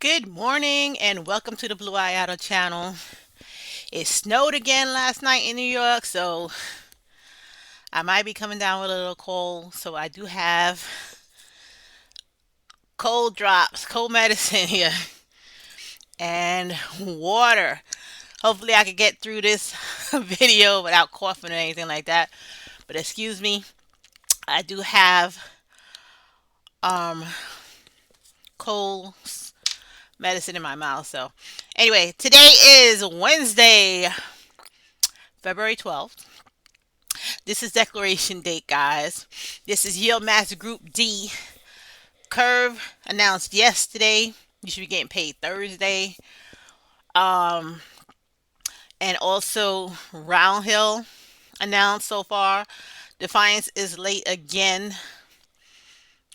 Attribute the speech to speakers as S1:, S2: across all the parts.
S1: Good morning and welcome to the Bluayado channel. It snowed again last night in New York, so I might be coming down with a little cold. So I do have cold drops, cold medicine here, and water. Hopefully I can get through this video without coughing or anything like that. But excuse me, I do have um cold medicine in my mouth. So anyway, today is Wednesday, February 12th. This is declaration date, guys. This is Yield Master Group D. KURV announced yesterday. You should be getting paid Thursday. Um, and also Roundhill announced so far. Defiance is late again.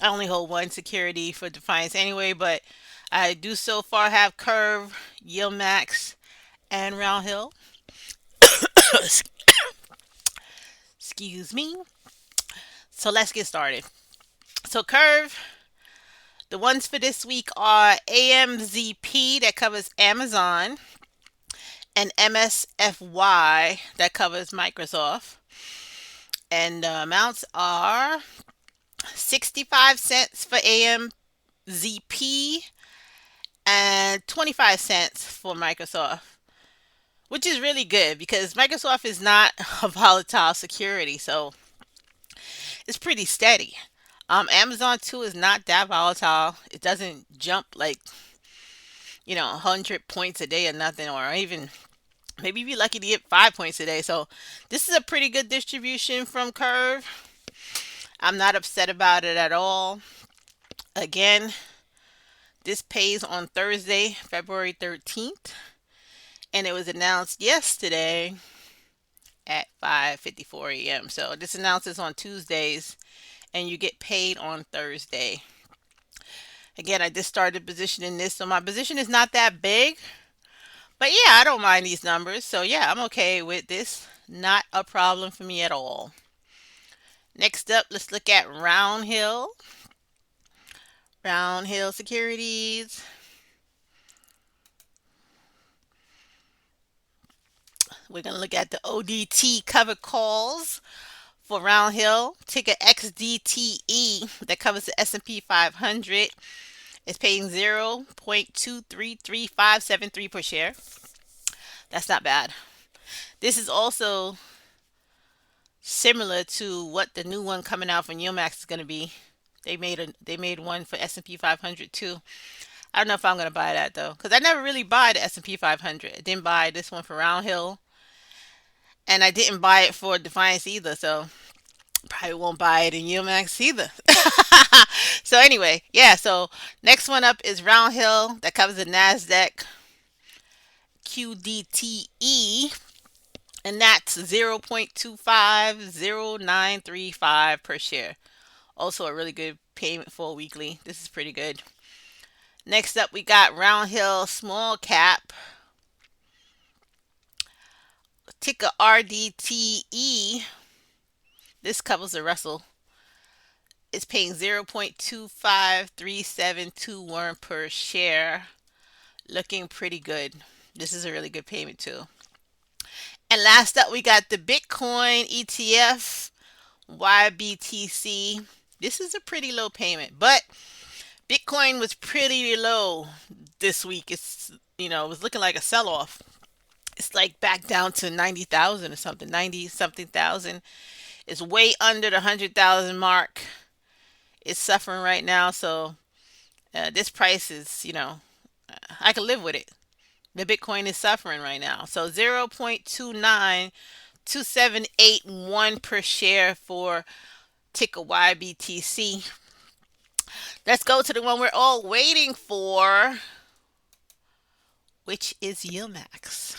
S1: I only hold one security for Defiance anyway, but I do so far have KURV, Yield Max, and Roundhill. Excuse me. So let's get started. So KURV, the ones for this week are AMZP that covers Amazon and MSFY that covers Microsoft. And the amounts are 65 cents for AMZP and 25 cents for Microsoft, which is really good because Microsoft is not a volatile security, so it's pretty steady. Amazon too is not that volatile. It doesn't jump like 100 points a day or nothing, or even maybe you'd be lucky to get 5 points a day. So this is a pretty good distribution from KURV. I'm not upset about it at all. Again, this pays on Thursday, February 13th, and it was announced yesterday at 5:54 a.m. So this announces on Tuesdays, and you get paid on Thursday. Again, I just started positioning this, so my position is not that big. But yeah, I don't mind these numbers. So yeah, I'm okay with this. Not a problem for me at all. Next up, let's look at Roundhill. Roundhill Securities. We're going to look at the ODT covered calls for Roundhill. Ticker XDTE that covers the S&P 500. It's paying 0.233573 per share. That's not bad. This is also similar to what the new one coming out from Yomax is going to be. They made one for S&P 500 too. I don't know if I'm going to buy that though, because I never really buy the S&P 500. I didn't buy this one for Roundhill, and I didn't buy it for Defiance either. So probably won't buy it in Yomax either. So anyway, yeah. So next one up is Roundhill that covers the Nasdaq QDTE, and that's 0.250935 per share. Also a really good payment for a weekly. This is pretty good. Next up, we got Roundhill Small Cap, ticker RDTE. This covers the Russell. It's paying 0.253721 per share. Looking pretty good. This is a really good payment too. And last up, we got the Bitcoin ETF, YBTC. This is a pretty low payment, but Bitcoin was pretty low this week. It was looking like a sell off. It's like back down to 90,000 or something, 90 something thousand. It's way under the 100,000 mark. It's suffering right now, so this price is, I can live with it. The Bitcoin is suffering right now. So 0.292781 per share for ticker YBTC. Let's go to the one we're all waiting for, which is Yilmax.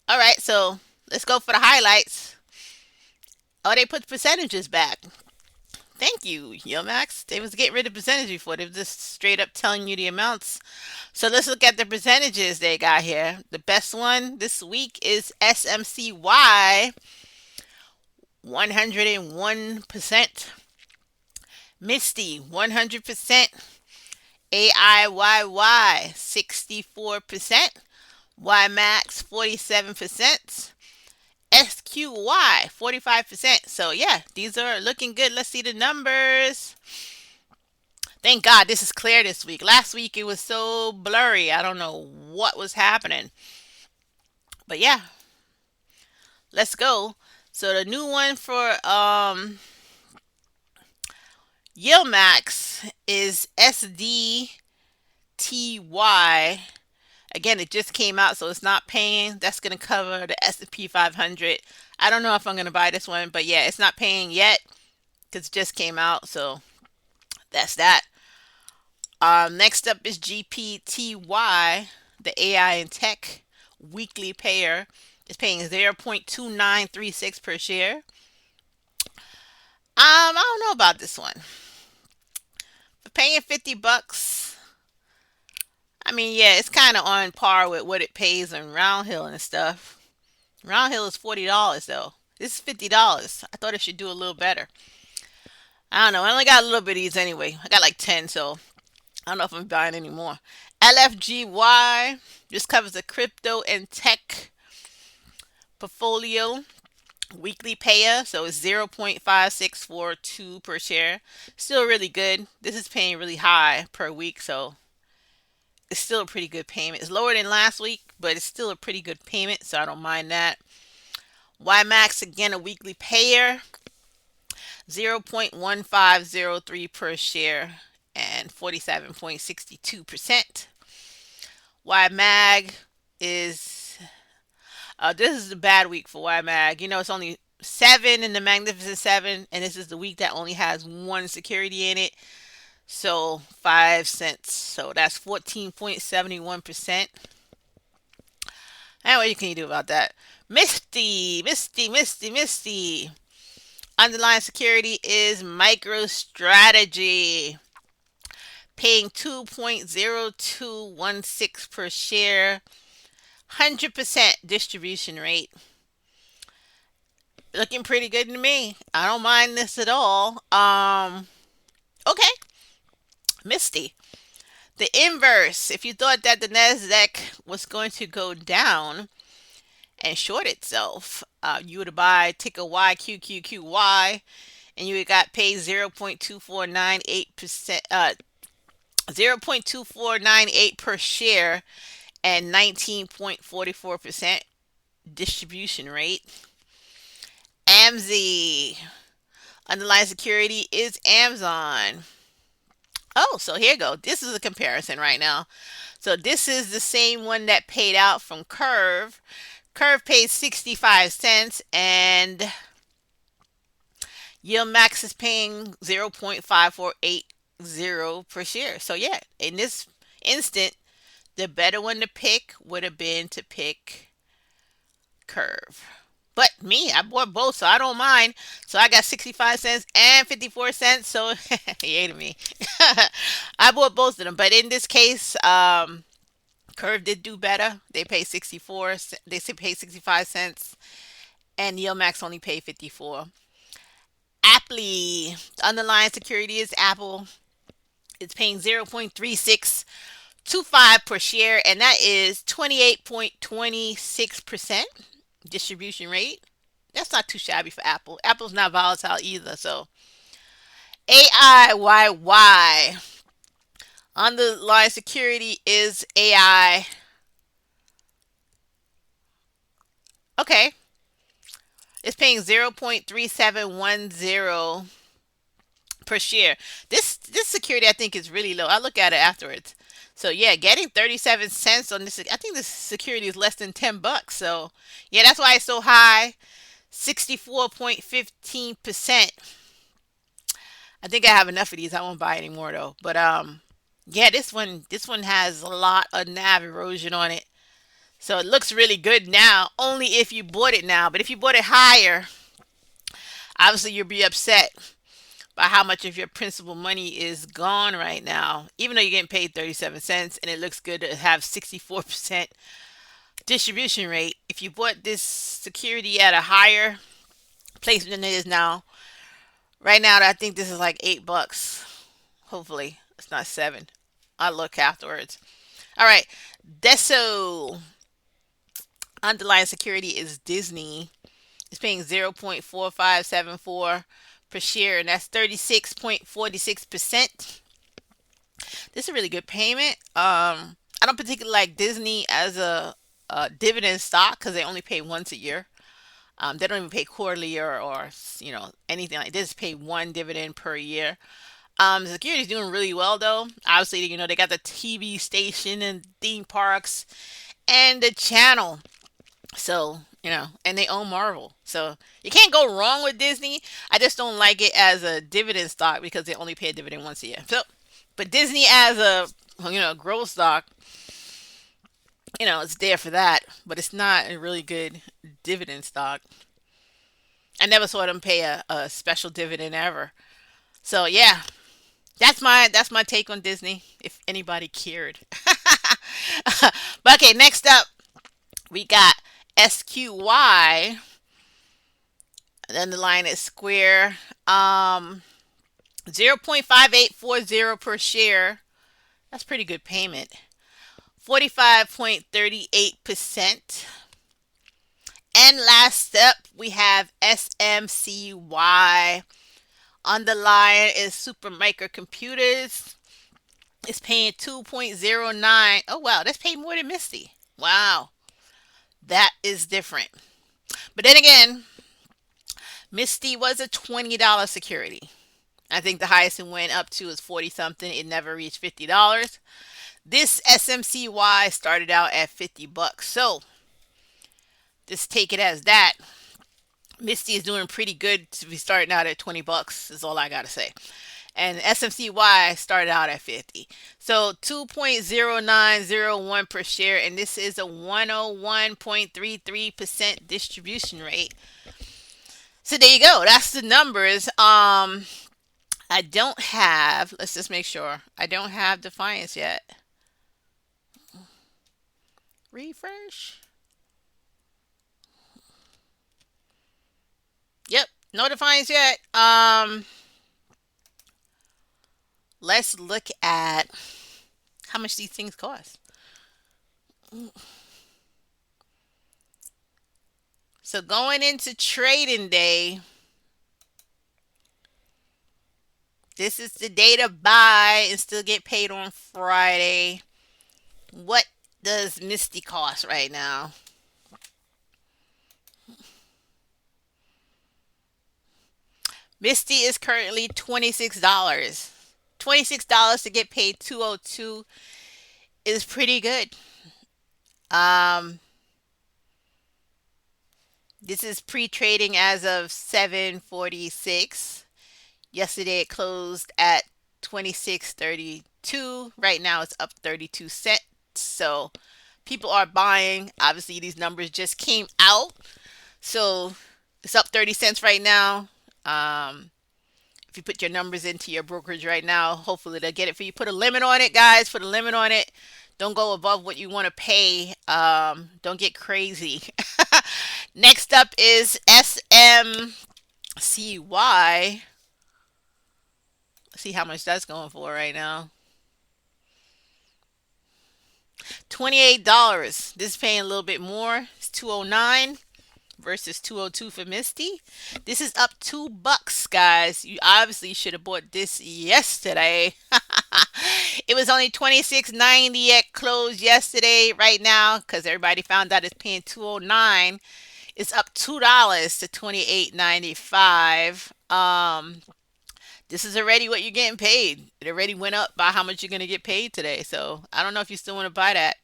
S1: All right, so let's go for the highlights. Oh, they put percentages back. Thank you, Yilmax. They was getting rid of percentage before. They were just straight up telling you the amounts. So let's look at the percentages they got here. The best one this week is SMCY, 101%. Misty, 100%. AIYY 64%, YMAX 47%, SQY 45%. So yeah, these are looking good. Let's see the numbers. Thank God this is clear this week. Last week it was so blurry. I don't know what was happening. But yeah, let's go. So the new one for Yield Max is SDTY. Again, it just came out, so it's not paying. That's going to cover the S&P 500. I don't know if I'm going to buy this one, but yeah, it's not paying yet because it just came out. So that's that. Next up is GPTY, the AI and tech weekly payer. It's paying 0.2936 per share. I don't know about this one. For paying $50, I mean, yeah, it's kind of on par with what it pays on Roundhill and stuff. Roundhill is $40 though. This is $50. I thought it should do a little better. I don't know. I only got a little bit of these anyway. I got like 10, so I don't know if I'm buying any more. LFGY just covers the crypto and tech portfolio weekly payer, so it's 0.5642 per share. Still really good. This is paying really high per week, so it's still a pretty good payment. It's lower than last week, but it's still a pretty good payment, so I don't mind that. YMAX, again, a weekly payer, 0.1503 per share and 47.62%. YMAG is, this is a bad week for YMAG. You know, it's only seven in the Magnificent Seven, and this is the week that only has one security in it. So 5 cents. So that's 14.71%. And what can you do about that? Misty. Underlying security is MicroStrategy, paying 2.0216 per share, 100% distribution rate. Looking pretty good to me. I don't mind this at all. Okay, Misty. The inverse. If you thought that the Nasdaq was going to go down and short itself, you would buy ticker YQQQY, and you got paid 0.2498%, 0.2498 per share, and 19.44% distribution rate. AMZ. Underlying security is Amazon. Oh, so here you go. This is a comparison right now. So this is the same one that paid out from KURV. KURV paid 65 cents, and Yield Max is paying 0.5480 per share. So yeah, in this instant, the better one to pick would have been to pick KURV. But me, I bought both, so I don't mind. So I got 65 cents and 54 cents. So he hated me. I bought both of them. But in this case, KURV did do better. They pay 64. They pay 65 cents, and Yield Max only paid 54. Aptly, the underlying security is Apple. It's paying 0.3625 per share, and that is 28.26% distribution rate. That's not too shabby for Apple. Apple's not volatile either. So AIYY. Underlying security is AI. Okay. It's paying 0.3710 per share. This security I think is really low. I'll look at it afterwards. So yeah, getting 37 cents on this, I think this security is less than $10. So yeah, that's why it's so high. 64.15%. I think I have enough of these. I won't buy any more though. But yeah, this one has a lot of nav erosion on it. So it looks really good now, only if you bought it now. But if you bought it higher, obviously you'll be upset by how much of your principal money is gone right now. Even though you're getting paid 37 cents and it looks good to have 64% distribution rate. If you bought this security at a higher placement than it is now, right now I think this is like $8. Hopefully it's not 7. I'll look afterwards. All right. Deso underlying security is Disney. It's paying 0.4574 per share, and that's 36.46%. This is a really good payment. I don't particularly like Disney as a dividend stock because they only pay once a year. They don't even pay quarterly or anything like this. Pay one dividend per year. The security is doing really well though. Obviously, they got the TV station and theme parks and the channel. So, and they own Marvel. So you can't go wrong with Disney. I just don't like it as a dividend stock because they only pay a dividend once a year. So, but Disney as a growth stock, it's there for that, but it's not a really good dividend stock. I never saw them pay a special dividend ever. So yeah, that's my take on Disney. If anybody cared. But okay, next up we got SQY. Then the line is Square. 0.5840 per share. That's pretty good payment. 45.38%. And last up, we have SMCY. On the line is Supermicro Computers. It's paying 2.09. Oh, wow. That's paid more than Misty. Wow. That is different. But then again, Misty was a $20 security. I think the highest it went up to is 40 something. It never reached $50. This SMCY started out at $50. So just take it as that. Misty is doing pretty good to be starting out at $20 is all I gotta say. And SMCY started out at 50. So 2.0901 per share, and this is a 101.33% distribution rate. So there you go. That's the numbers. I don't have, let's just make sure. I don't have Defiance yet. Refresh. Yep, no Defiance yet. Let's look at how much these things cost. So going into trading day, this is the day to buy and still get paid on Friday. What does Misty cost right now? Misty is currently $26. $26 to get paid 202 is pretty good. Um, this is pre-trading as of 7:46. Yesterday it closed at 26.32. Right now it's up 32 cents. So people are buying. Obviously these numbers just came out. So it's up 30 cents right now. Um, if you put your numbers into your brokerage right now, hopefully they'll get it for you. Put a limit on it, guys. Put a limit on it. Don't go above what you want to pay. Don't get crazy. Next up is SMCY. Let's see how much that's going for right now. $28. This is paying a little bit more. It's 209 versus 202 for Misty. This is up $2, guys. You obviously should have bought this yesterday. It was only 26.90 at close yesterday. Right now, because everybody found out it's paying 209, it's up $2 to 28.95. This is already what you're getting paid. It already went up by how much you're gonna get paid today. So I don't know if you still want to buy that.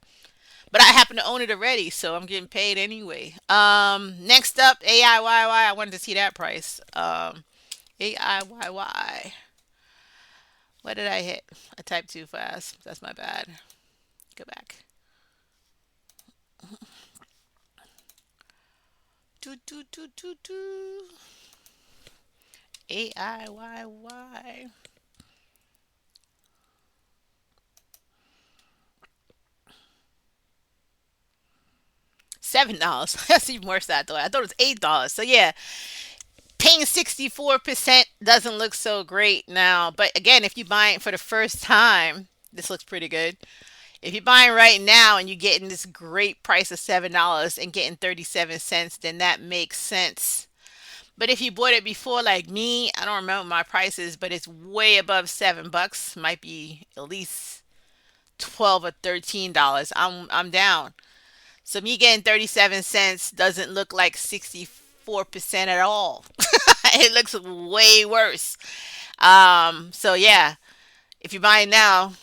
S1: But I happen to own it already, so I'm getting paid anyway. Next up, AIYY. I wanted to see that price. AIYY. What did I hit? I typed too fast. That's my bad. Go back. Do do do do do. AIYY. $7. That's even worse than I thought. I thought it was $8. So yeah, paying 64% doesn't look so great now. But again, if you buy it for the first time, This looks pretty good. If you're buying right now and you're getting this great price of $7 and getting 37 cents, then that makes sense. But if you bought it before, like me, I don't remember my prices, but it's way above $7. Might be at least 12 or $13. I'm down. So me getting 37 cents doesn't look like 64% at all. It looks way worse. So yeah, if you're buying now,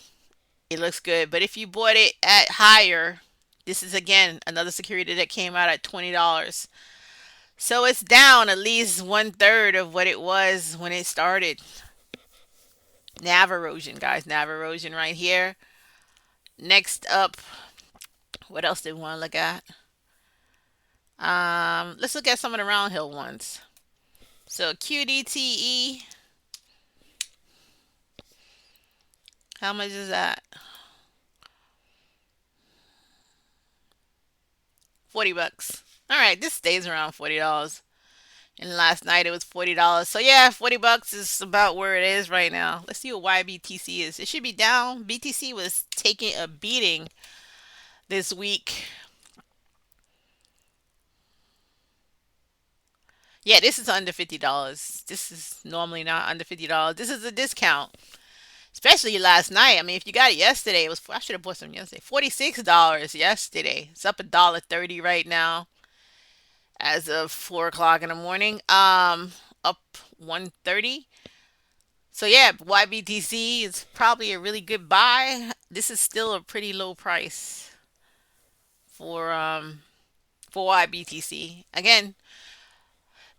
S1: it looks good. But if you bought it at higher, this is again another security that came out at $20. So it's down at least one third of what it was when it started. Nav erosion, guys. Nav erosion right here. Next up, what else did we want to look at? Let's look at some of the Roundhill ones. So QDTE, how much is that? 40 bucks. All right, this stays around $40. And last night it was $40. So yeah, 40 bucks is about where it is right now. Let's see what YBTC is. It should be down. BTC was taking a beating this week. Yeah, this is under $50. This is normally not under $50. This is a discount. Especially last night. I mean, if you got it yesterday, it was I should have bought some yesterday. $46 yesterday. It's up $1.30 right now as of 4 o'clock in the morning. Up 130. So yeah, YBTC is probably a really good buy. This is still a pretty low price for YBTC. Again,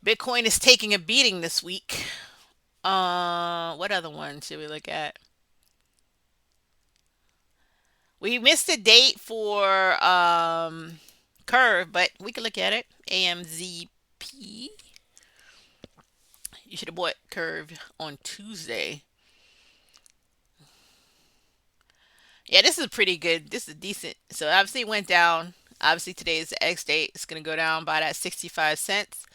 S1: Bitcoin is taking a beating this week. What other one should we look at? We missed a date for KURV, but we can look at it. AMZP. You should have bought KURV on Tuesday. Yeah, this is pretty good. This is decent. So obviously it went down. Obviously today is the X date. It's gonna go down by that 65 cents.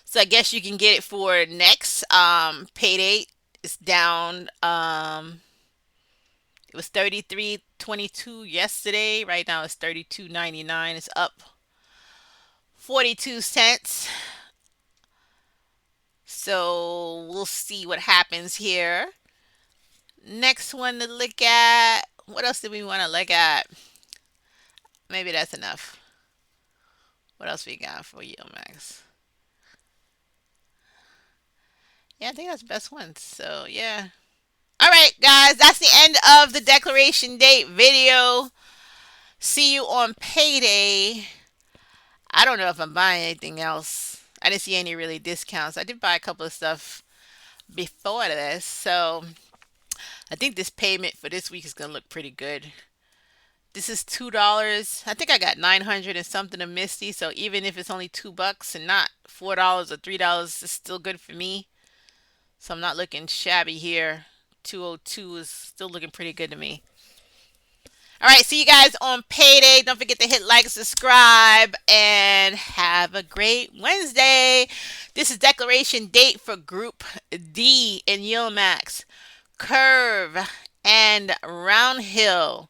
S1: So I guess you can get it for next payday. It's down. It was 33.22 yesterday. Right now it's 32.99. It's up 42 cents. So we'll see what happens here. Next one to look at. What else do we want to look at? Maybe that's enough. What else we got for you, Max? Yeah, I think that's the best one. So yeah. All right, guys, that's the end of the declaration date video. See you on payday. I don't know if I'm buying anything else. I didn't see any really discounts. I did buy a couple of stuff before this, so I think this payment for this week is gonna look pretty good. This is $2. I think I got 900 and something of Misty, so even if it's only $2 and not $4 or $3, it's still good for me. So I'm not looking shabby here. 202 is still looking pretty good to me. All right, see you guys on payday. Don't forget to hit like, subscribe, and have a great Wednesday. This is declaration date for Group D in Yield Max, KURV, and Roundhill.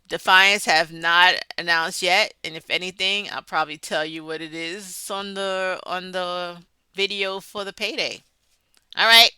S1: Defiance have not announced yet, and if anything, I'll probably tell you what it is on the video for the payday. All right.